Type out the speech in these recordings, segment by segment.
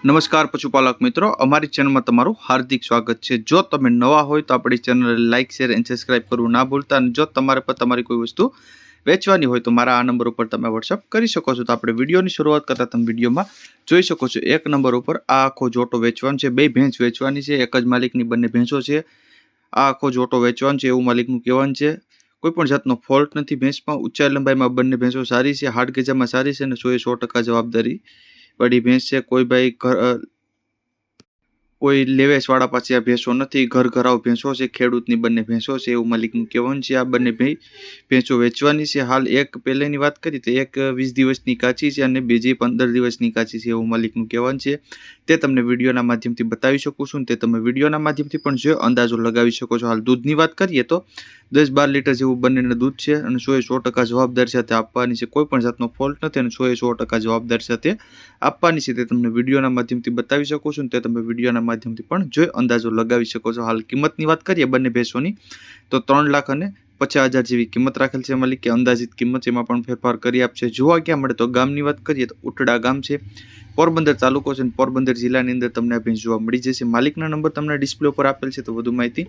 નમસ્કાર પશુપાલક મિત્રો, અમારી ચેનલમાં તમારું હાર્દિક સ્વાગત છે। જો તમે નવા હોય તો આપણી ચેનલને લાઇક શેર એન્ડ સબસ્ક્રાઇબ કરવું ના ભૂલતા। અને જો તમારે પર તમારી કોઈ વસ્તુ વેચવાની હોય તો મારા આ નંબર ઉપર તમે વોટ્સઅપ કરી શકો છો। તો આપણે વિડીયોની શરૂઆત કરતા તમે વિડીયોમાં જોઈ શકો છો એક નંબર ઉપર આ આખો જોટો વેચવાનો છે। બે ભેંસ વેચવાની છે, એક જ માલિકની બંને ભેંસો છે। આ આખો જોટો વેચવાનો છે એવું માલિકનું કહેવાનું છે। કોઈ પણ જાતનો ફોલ્ટ નથી ભેંસમાં। ઊંચાઈ લંબાઈમાં બંને ભેંસો સારી છે, હાડ ગજામાં સારી છે અને 100% જવાબદારી बड़ी भैंस है। कोई भाई कोई लेवेस वाला पास आ भैंसो नहीं, घर घराव भैंसो से खेडूतनी बने भैंसो से एवं मालिकનું કહેવાનું છે। આ બંને ભેંસો વેચવાની છે। હાલ એક પહેલેની વાત કરી તો એક 20 દિવસની કાચી છે અને બીજી 15 દિવસની કાચી છે એવું માલિકનું કહેવાનું છે। તે તમને વિડીયોના માધ્યમથી બતાવી શકું છું। તે તમે વિડીયોના માધ્યમથી પણ જો અંદાજો લગાવી શકો છો। હાલ દૂધની વાત કરીએ તો 10-12 લીટર જેવું બંનેને દૂધ છે અને 100% જવાબદાર સાથે આપવાની છે। કોઈ પણ જાતનો ફોલ્ટ નથી અને 100% જવાબદાર સાથે આપવાની છે। તે તમને વિડીયોના માધ્યમથી બતાવી શકો છો। તે તમે વિડીયોના માધ્યમથી પણ જો અંદાજો લગાવી શકો છો। હાલ કિંમતની વાત કરીએ બંને ભેંસોની તો 3,50,000 જેવી કિંમત રાખેલ છે માલિકે। અંદાજિત કિંમત એમાં પણ ફેરફાર કરી આપશે। જોવા ક્યાં મળે તો ગામની વાત કરીએ તો ઉટડા ગામ છે, પોરબંદર તાલુકો છે, પોરબંદર જિલ્લાની અંદર તમને આ ભેંસ જોવા મળી જશે। માલિકના નંબર તમને ડિસ્પ્લે ઉપર આપેલ છે, તો વધુ માહિતી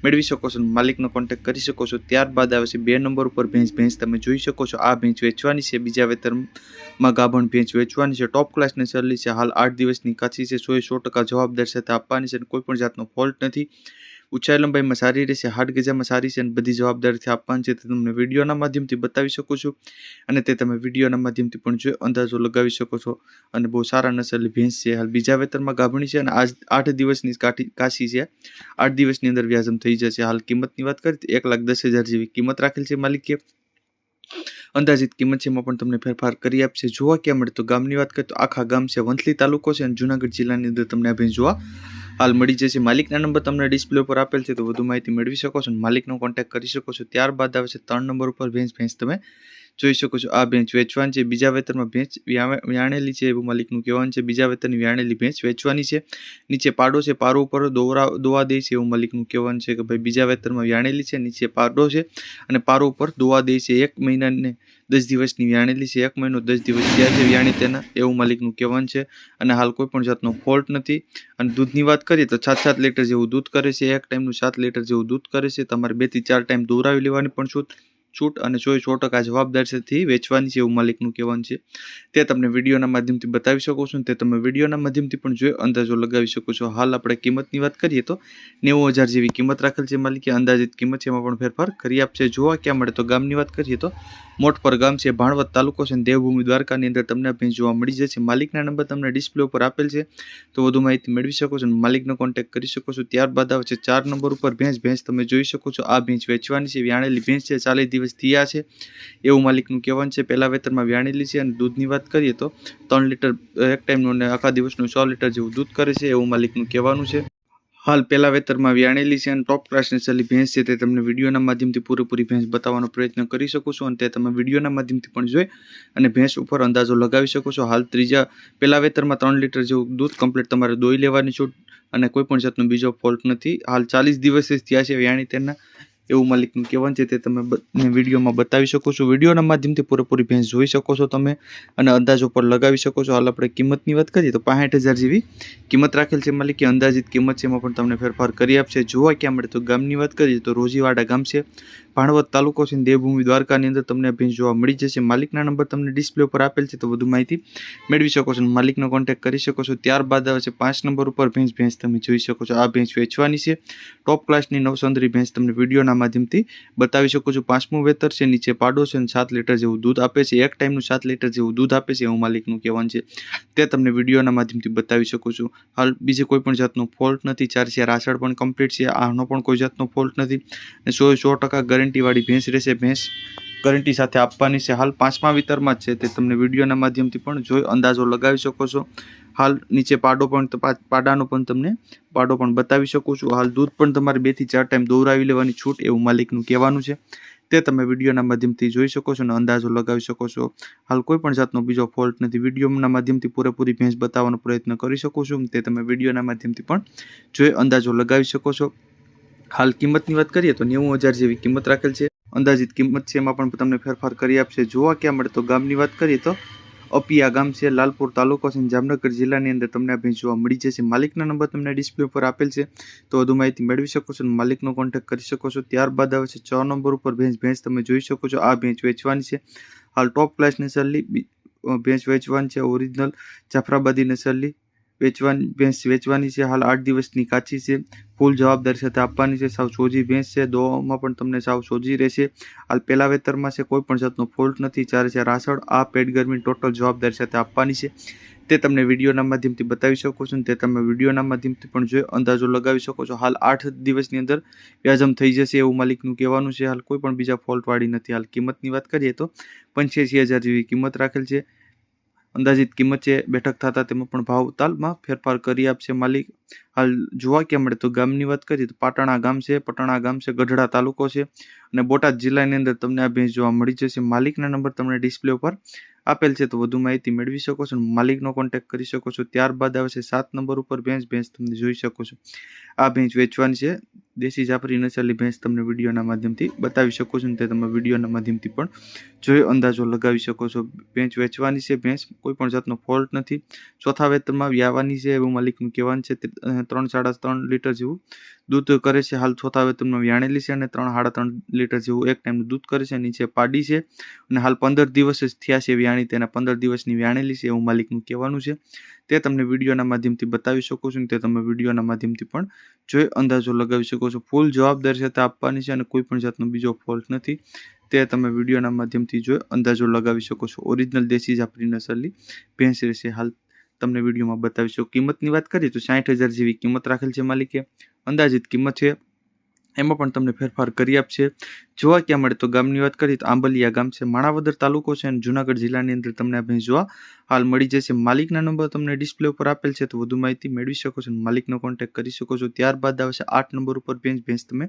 મેળવી શકો છો, માલિકનો કોન્ટેક્ટ કરી શકો છો। ત્યારબાદ આવે છે 2 નંબર ઉપર ભેંસ તમે જોઈ શકો છો। આ ભેંસ વેચવાની છે, બીજા વેતરમાં ગાભણ ભેંસ વેચવાની છે, ટોપ ક્લાસની સરલી છે। હાલ 8 દિવસની કાચી છે, 100% જવાબદાર સાથે આપવાની છે, કોઈ પણ જાતનો ફોલ્ટ નથી। ઊંચાઈ લંબાઈમાં સારી રહેશે, હાડ ગજામાં સારી છે અને બધી જવાબદારીથી આપવાની છે। તે તમને વિડીયોના માધ્યમથી બતાવી શકું છું અને તે તમે વિડીયોના માધ્યમથી પણ જો અંદાજો લગાવી શકો છો। અને બહુ સારા નસલની ભેંસ છે। હાલ બીજા વેતરમાં ગાભણી છે અને આજ 8 દિવસની કાશી છે, 8 દિવસની અંદર વ્યાજમ થઈ જશે। હાલ કિંમતની વાત કરીએ તો 1,10,000 જેવી કિંમત રાખેલ છે માલિકે। અંદાજિત કિંમત છે એમાં પણ તમને ફેરફાર કરી આપશે। જોવા ક્યાં મળે તો ગામની વાત કરીએ તો આખા ગામ છે, વંથલી તાલુકો છે અને જુનાગઢ જિલ્લાની અંદર તમને આ ભેંસ જોવા હાલ મળી જશે। માલિકના નંબર તમને ડિસ્પ્લે ઉપર આપેલ છે, તો વધુ માહિતી મેળવી શકો છો, માલિકનો કોન્ટેક્ટ કરી શકો છો। ત્યારબાદ આવે છે 3 નંબર ઉપર ભેંસ તમે જોઈ શકો છો। આ ભેંસ વેચવાની છે, બીજા વેતરમાં ભેંસ વ્યાણેલી છે એવું માલિકનું કહેવાનું છે। બીજા વેતરની વ્યાણેલી ભેંસ વેચવાની છે। નીચે પાડો છે, પારો ઉપર દોવા દે છે એવું માલિકનું કહેવાનું છે કે ભાઈ બીજા વેતરમાં વ્યાણેલી છે, નીચે પાડો છે અને પારો ઉપર દોવા દે છે। 1 મહિનાને 10 દિવસની વ્યાણેલી છે, 1 મહિનો 10 દિવસ થયા છે વ્યાણી તેના એવું માલિકનું કહેવાનું છે અને હાલ કોઈ પણ જાતનો ફોલ્ટ નથી। અને દૂધની વાત કરીએ તો 7-7 લીટર જેવું દૂધ કરે છે, એક ટાઈમનું 7 લીટર જેવું દૂધ કરે છે। તમારે 2 થી 4 ટાઈમ દોરાવી લેવાની પણ છૂટ અને 100% જવાબદારીથી વેચવાની છે એવું માલિકનું કહેવાનું છે। તે તમને વિડીયોના માધ્યમથી બતાવી શકો છો। તે તમે વિડીયોના માધ્યમથી પણ જો અંદાજો લગાવી શકો છો। હાલ આપણે કિંમતની વાત કરીએ તો 90,000 જેવી કિંમત રાખેલ છે માલિકે। અંદાજિત કિંમત છે એમાં પણ ફેરફાર કરી આપશે। જોવા ક્યાં મળે તો ગામની વાત કરીએ તો મોટપર ગામ છે, ભાણવડ તાલુકો છે, દેવભૂમિ દ્વારકાની અંદર તમને ભેંસ જોવા મળી જશે। માલિકના નંબર તમને ડિસ્પ્લે ઉપર આપેલ છે, તો વધુ માહિતી મેળવી શકો છો, માલિકનો કોન્ટેક્ટ કરી શકો છો। ત્યારબાદ આવે છે 4 નંબર ઉપર ભેંસ તમે જોઈ શકો છો। આ ભેંસ વેચવાની છે, વ્યાણેલી ભેંસ છે, 40 દિવસ થયા છે એવું માલિકનું કહેવાનું છે। પહેલા વેતરમાં વ્યાણેલી છે અને દૂધની વાત કરીએ તો 3 લીટર એક ટાઈમનું અને આખા દિવસનું 100 લીટર જેવું દૂધ કરે છે એવું માલિકનું કહેવાનું છે। હાલ પહેલા વેતરમાં વ્યાણેલી છે અને ટોપ ક્લાસની સલી ભેંસ છે। તે તમને વિડીયોના માધ્યમથી પૂરેપૂરી ભેંસ બતાવવાનો પ્રયત્ન કરી શકું છું અને તે તમે વિડીયોના માધ્યમથી પણ જોઈ અને ભેંસ ઉપર અંદાજો લગાવી શકો છો। હાલ પહેલા વેતરમાં 3 લીટર જેવું દૂધ કમ્પ્લીટ તમારે દોઈ લેવાની છૂટ અને કોઈ પણ જાતનો બીજો ફોલ્ટ નથી। હાલ 40 દિવસ થયા છે વ્યાણી તેના એવું માલિકનું કહેવાનું છે। તે તમે વિડીયોમાં બતાવી શકો છો, વિડીયોના માધ્યમથી પૂરેપૂરી ભેંસ જોઈ શકો છો તમે અને અંદાજો પર લગાવી શકો છો। હાલ આપણે કિંમતની વાત કરીએ તો 65,000 જેવી કિંમત રાખેલ છે માલિકે। અંદાજિત કિંમત છે એમાં પણ તમને ફેરફાર કરી આપશે। જોવા ક્યાં મળે તો ગામની વાત કરીએ તો રોજીવાડા ગામ છે, ભાણવડ તાલુકો છે, દેવભૂમિ દ્વારકાની અંદર તમને ભેંસ જોવા મળી જશે। માલિકના નંબર તમને ડિસ્પ્લે ઉપર આપેલ છે, તો વધુ માહિતી મેળવી શકો છો, માલિકનો કોન્ટેક્ટ કરી શકો છો। ત્યારબાદ આવે છે 5 નંબર ઉપર ભેંસ તમે જોઈ શકો છો। આ ભેંસ વેચવાની છે, ટોપ ક્લાસની નવસંદરી ભેંસ તમને વિડીયોના માધ્યમથી બતાવી શકો છો। 5મું વેતર છે, નીચે પાડો છે અને 7 લીટર જેવું દૂધ આપે છે, એક ટાઈમનું 7 લીટર જેવું દૂધ આપે છે એવું માલિકનું કહેવાનું છે। તે તમને વિડીયોના માધ્યમથી બતાવી શકો છો। હાલ બીજે કોઈ પણ જાતનો ફોલ્ટ નથી, 4 રાસડ પણ કમ્પ્લીટ છે, આનો પણ કોઈ જાતનો ફોલ્ટ નથી અને 100% ગેરંટીવાળી ભેંસ રહેશે। ભેંસ ગેરંટી સાથે આપવાની છે। હાલ 5મા વિતરમાં જ છે, તે તમને વિડીયોના માધ્યમથી પણ જોઈ અંદાજો લગાવી શકો છો। હાલ નીચે પાડાનો પણ તમને પાડો પણ બતાવી શકું છું। હાલ દૂધ પણ તમારે 2 થી 4 ટાઈમ દોરાવી લેવાની છૂટ એવું માલિકનું કહેવાનું છે। તે તમે વિડીયોના માધ્યમથી જોઈ શકો છો અને અંદાજો લગાવી શકો છો। હાલ કોઈ પણ જાતનો બીજો ફોલ્ટ નથી, વિડીયોના માધ્યમથી પૂરેપૂરી ભેંસ બતાવવાનો પ્રયત્ન કરી શકો છો। તે તમે વિડીયોના માધ્યમથી પણ જોઈ અંદાજો લગાવી શકો છો। હાલ કિંમતની વાત કરીએ તો 90,000 જેવી કિંમત રાખેલ છે। અંદાજિત કિંમત છે એમાં પણ તમને ફેરફાર કરી આપશે। જોવા ક્યાં મળે તો ગામની વાત કરીએ તો અપિયા ગામ છે, લાલપુર તાલુકો છે, જામનગર જિલ્લાની અંદર તમને આ ભેંસ જોવા મળી જશે. માલિકના નંબર તમને ડિસ્પ્લે ઉપર આપેલ છે, તો વધુ માહિતી મેળવી શકો છો અને માલિકનો કોન્ટેક્ટ કરી શકો છો. ત્યારબાદ આવે છે 4 નંબર ઉપર ભેંસ તમે જોઈ શકો છો. આ ભેંસ વેચવાની છે. હાલ ટોપ ક્લાસ નસલની ભેંસ વેચવાની છે. ઓરિજિનલ જાફરાબાદી નસલની ભેંસ વેચવાની છે. હાલ 8 દિવસની કાચી છે. ફૂલ જવાબદારી સાથે આપવાની છે. સાવ સોજી ભેંસ છે. દોવામાં પણ તમને સાવ સોજી રહેશે. હાલ પહેલા વેતરમાં છે. કોઈ પણ જાતનો ફોલ્ટ નથી. ચારે ચાર આસળ આ પેટ ગરમી ટોટલ જવાબદારી સાથે આપવાની છે. તે તમને વિડીયોના માધ્યમથી બતાવી શકો છો. તે તમે વિડીયોના માધ્યમથી પણ જોઈ અંદાજો લગાવી શકો છો. હાલ 8 દિવસની અંદર વ્યાજમ થઈ જશે એવું માલિકનું કહેવાનું છે. હાલ કોઈ પણ બીજા ફોલ્ટવાળી નથી. હાલ કિંમતની વાત કરીએ તો 85,000 જેવી કિંમત રાખેલ છે. અંદાજિત કિંમત છે. બેઠક થતા તેમાં પણ ભાવ તાલમાં ફેરફાર કરી આપશે માલિક. હાલ જોવા ક્યાં મળે તો ગામની વાત કરીએ તો પાટણા ગામ છે, ગઢડા તાલુકો છે અને બોટાદ જિલ્લાની અંદર તમને આ ભેંસ જોવા મળી જશે. માલિકના નંબર તમને ડિસ્પ્લે ઉપર આપેલ છે, તો વધુ માહિતી મેળવી શકો છો. માલિકનો કોન્ટેક્ટ કરી શકો છો. ત્યારબાદ આવે છે 7 નંબર ઉપર ભેંસ તમે જોઈ શકો છો. આ ભેંસ વેચવાની છે. દેશી જાફરી નસલની ભેંસ તમને વિડીયોના માધ્યમથી બતાવી શકો છો. તે તમે વિડીયોના માધ્યમથી પણ જોઈ અંદાજો લગાવી શકો છો. ભેંસ વેચવાની છે. ભેંસ કોઈ પણ જાતનો ફોલ્ટ નથી. ચોથા વેતરમાં વ્યાવાની છે એવું માલિકનું કહેવાનું છે. 3-3.5 લીટર જેવું દૂધ કરે છે. હાલ ચોથા વેતનમાં વ્યાણેલી છે અને 3-3.5 લીટર જેવું એક ટાઈમનું દૂધ કરે છે. નીચે પાડી છે અને હાલ 15 દિવસ જ થયા છે વ્યાણી. તેના 15 દિવસની વ્યાણેલી છે એવું માલિકનું કહેવાનું છે. તે તમને વિડીયોના માધ્યમથી બતાવી શકો છો. તે તમે વિડીયોના માધ્યમથી પણ જોઈ અંદાજો લગાવી શકો છો. ફૂલ જવાબદારી સાથે આપવાની છે અને કોઈ પણ જાતનો બીજો ફોલ્ટ નથી. તે તમે વિડીયોના માધ્યમથી જોઈ અંદાજો લગાવી શકો છો. ઓરિજિનલ દેશી જાફરી નસલની ભેંસ રહેશે. હાલ તમને વિડીયોમાં બતાવીશું. કિંમતની વાત કરીએ તો 60,000 જેવી કિંમત રાખેલ છે માલિકે. અંદાજિત કિંમત છે. એમાં પણ તમને ફેરફાર કરી આપશે. જોવા ક્યાં મળે તો ગામની વાત કરીએ તો આંબલિયા ગામ છે, માણાવદર તાલુકો છે અને જુનાગઢ જિલ્લાની અંદર તમને આ ભેંસ જોવા હાલ મળી જશે. માલિકના નંબર તમને ડિસ્પ્લે ઉપર આપેલ છે, તો વધુ માહિતી મેળવી શકો છો. માલિકનો કોન્ટેક્ટ કરી શકો છો. ત્યારબાદ આવશે 8 નંબર ઉપર ભેંસ તમે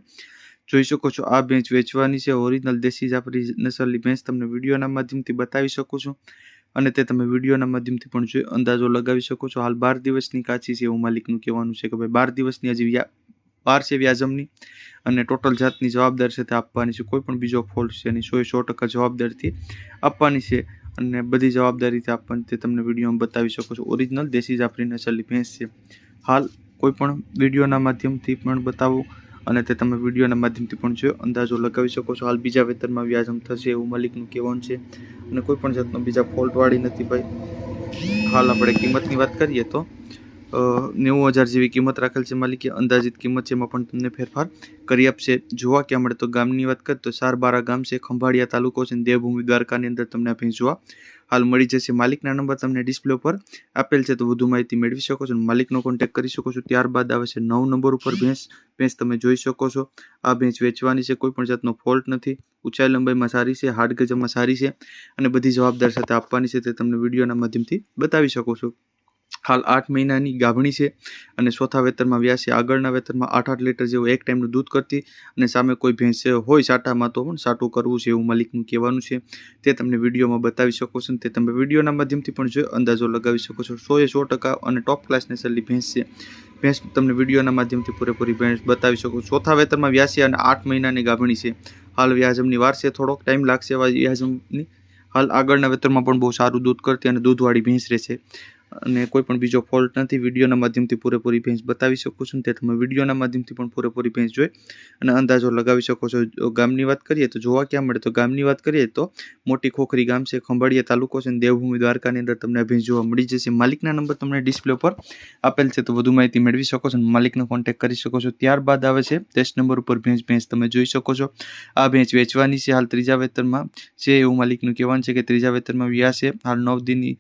જોઈ શકો છો. આ ભેંસ વેચવાની છે. ઓરિજિનલ દેશી જાફરી નસલની ભેંસ તમને વિડીયોના માધ્યમથી બતાવી શકો છો અને તે તમે વિડીયોના માધ્યમથી પણ જોઈ અંદાજો લગાવી શકો છો. હાલ 12 દિવસની કાચી છે એવું માલિકનું કહેવાનું છે કે ભાઈ 12 દિવસની હજી 12 છે વ્યાજમની અને ટોટલ જાતની જવાબદારી સાથે આપવાની છે. કોઈ પણ બીજો ફોલ્ટ છે એની 100% જવાબદારીથી આપવાની છે અને બધી જવાબદારીથી આપવાની તે તમને વિડીયોમાં બતાવી શકો છો. ઓરિજિનલ દેશી જાફરી નસલની ભેંસ છે. હાલ કોઈ પણ વિડીયોના માધ્યમથી પણ બતાવું અને તે તમે વિડીયોના માધ્યમથી પણ જો અંદાજો લગાવી શકો છો. હાલ બીજા વેતરમાં વ્યાજમ થશે એવું માલિકનું કહેવાનું છે અને કોઈ પણ જાતનો બીજા ફોલ્ટવાળી નથી ભાઈ. હાલ આપણે કિંમતની વાત કરીએ તો 90,000 જેવી કિંમત રાખેલ છે માલિકે. અંદાજિત કિંમત છે, એમાં પણ તમને ફેરફાર કરી આપશે. જોવા ક્યાં મળે તો ગામની વાત કરીએ તો સારબારા ગામ છે, ખંભાળિયા તાલુકો છે, દેવભૂમિ દ્વારકાની અંદર તમને આ ભેંસ જોવા હાલ મળી જશે. માલિકના નંબર તમને ડિસ્પ્લે ઉપર આપેલ છે, તો વધુ માહિતી મેળવી શકો છો. માલિકનો કોન્ટેક્ટ કરી શકો છો. ત્યારબાદ આવે છે 9 નંબર ઉપર ભેંસ તમે જોઈ શકો છો. આ ભેંસ વેચવાની છે. કોઈ પણ જાતનો ફોલ્ટ નથી. ઊંચાઈ લંબાઈમાં સારી છે, હાડ ગજમાં સારી છે અને બધી જવાબદારી સાથે આપવાની છે. તે તમને વિડીયોના માધ્યમથી બતાવી શકો છો. હાલ 8 મહિનાની ગાભણી છે અને ચોથા વેતરમાં વ્યાસ છે. આગળના વેતરમાં 8-8 લીટર જેવું એક ટાઈમનું દૂધ કરતી અને સામે કોઈ ભેંસ હોય સાટામાં તો પણ સાટું કરવું છે એવું માલિકનું કહેવાનું છે. તે તમને વિડીયોમાં બતાવી શકો છો. તે તમે વિડીયોના માધ્યમથી પણ જોઈ અંદાજો લગાવી શકો છો. 100% અને ટોપ ક્લાસ નસલની ભેંસ છે. ભેંસ તમને વિડીયોના માધ્યમથી પૂરેપૂરી ભેંસ બતાવી શકો. ચોથા વેતરમાં વ્યાસ છે અને 8 મહિનાની ગાભણી છે. હાલ વ્યાજમની વાર છે, થોડોક ટાઈમ લાગશે વ્યાજમની. હાલ આગળના વેતરમાં પણ બહુ સારું દૂધ કરતી અને દૂધવાળી ભેંસ રહેશે અને કોઈ પણ બીજો ફોલ્ટ નથી. વિડીયોના માધ્યમથી પૂરેપૂરી ભેંસ બતાવી શકો છો. તે તમે વિડીયોના માધ્યમથી પણ પૂરેપૂરી ભેંસ જોઈ અને અંદાજો લગાવી શકો છો. ગામની વાત કરીએ તો જોવા ક્યાં મળે તો ગામની વાત કરીએ તો મોટી ખોખરી ગામ છે, ખંભાળિયા તાલુકો છે, દેવભૂમિ દ્વારકાની અંદર તમને ભેંસ જોવા મળી જશે. માલિકના નંબર તમને ડિસ્પ્લે પર આપેલ છે, તો વધુ માહિતી મેળવી શકો છો. માલિકનો કોન્ટેક્ટ કરી શકો છો. ત્યારબાદ આવે છે 10 નંબર ઉપર ભેંસ તમે જોઈ શકો છો. આ ભેંસ વેચવાની છે. હાલ ત્રીજા વેતનમાં છે એવું માલિકનું કહેવાનું છે કે ત્રીજા વેતનમાં વ્યાસ છે. હાલ 9 દિનની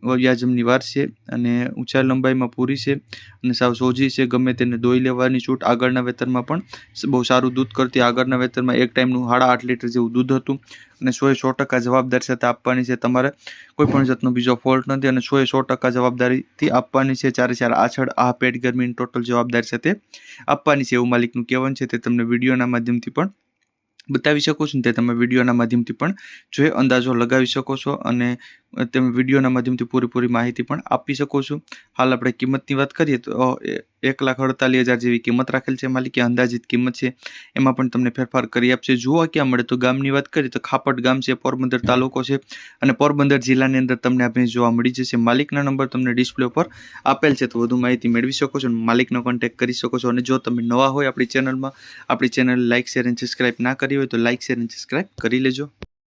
વ્યાજમની વાર છે અને ઊંચાઈ લંબાઈમાં પૂરી છે અને સાવ સોજી છે. ગમે તેને દોઈ લેવાની છૂટ. આગળના વેતરમાં પણ બહુ સારું દૂધ કરતી. આગળના વેતરમાં એક ટાઈમનું 8.5 લીટર જેવું દૂધ હતું અને 100% જવાબદારી સાથે આપવાની છે. તમારે કોઈ પણ જાતનો બીજો ફોલ્ટ નથી અને 100% જવાબદારીથી આપવાની છે. ચારે ચાર આછળ આ પેટ ગરમીની ટોટલ જવાબદારી સાથે આપવાની છે એવું માલિકનું કહેવાનું છે. તે તમને વિડીયોના માધ્યમથી પણ બતાવી શકો છો. તે તમે વિડીયોના માધ્યમથી પણ જોઈ અંદાજો લગાવી શકો છો અને તમે વિડીયોના માધ્યમથી પૂરેપૂરી માહિતી પણ આપી શકો છો. હાલ આપણે કિંમતની વાત કરીએ તો 1,48,000 જેવી કિંમત રાખેલ છે. માલિકે અંદાજિત કિંમત છે એમાં પણ તમને ફેરફાર કરી આપશે. જોવા ક્યાં મળે તો ગામની વાત કરીએ તો ખાપટ ગામ છે, પોરબંદર તાલુકો છે અને પોરબંદર જિલ્લાની અંદર તમને આ ભેંસ જોવા મળી જશે. માલિકના નંબર તમને ડિસ્પ્લે ઉપર આપેલ છે, તો વધુ માહિતી મેળવી શકો છો અને માલિકનો કોન્ટેક્ટ કરી શકો છો. અને જો તમે નવા હોય આપણી ચેનલ લાઇક, શેર અને સબસ્ક્રાઇબ ના કરી હોય તો લાઇક, શેર અને સબસ્ક્રાઇબ કરી લેજો.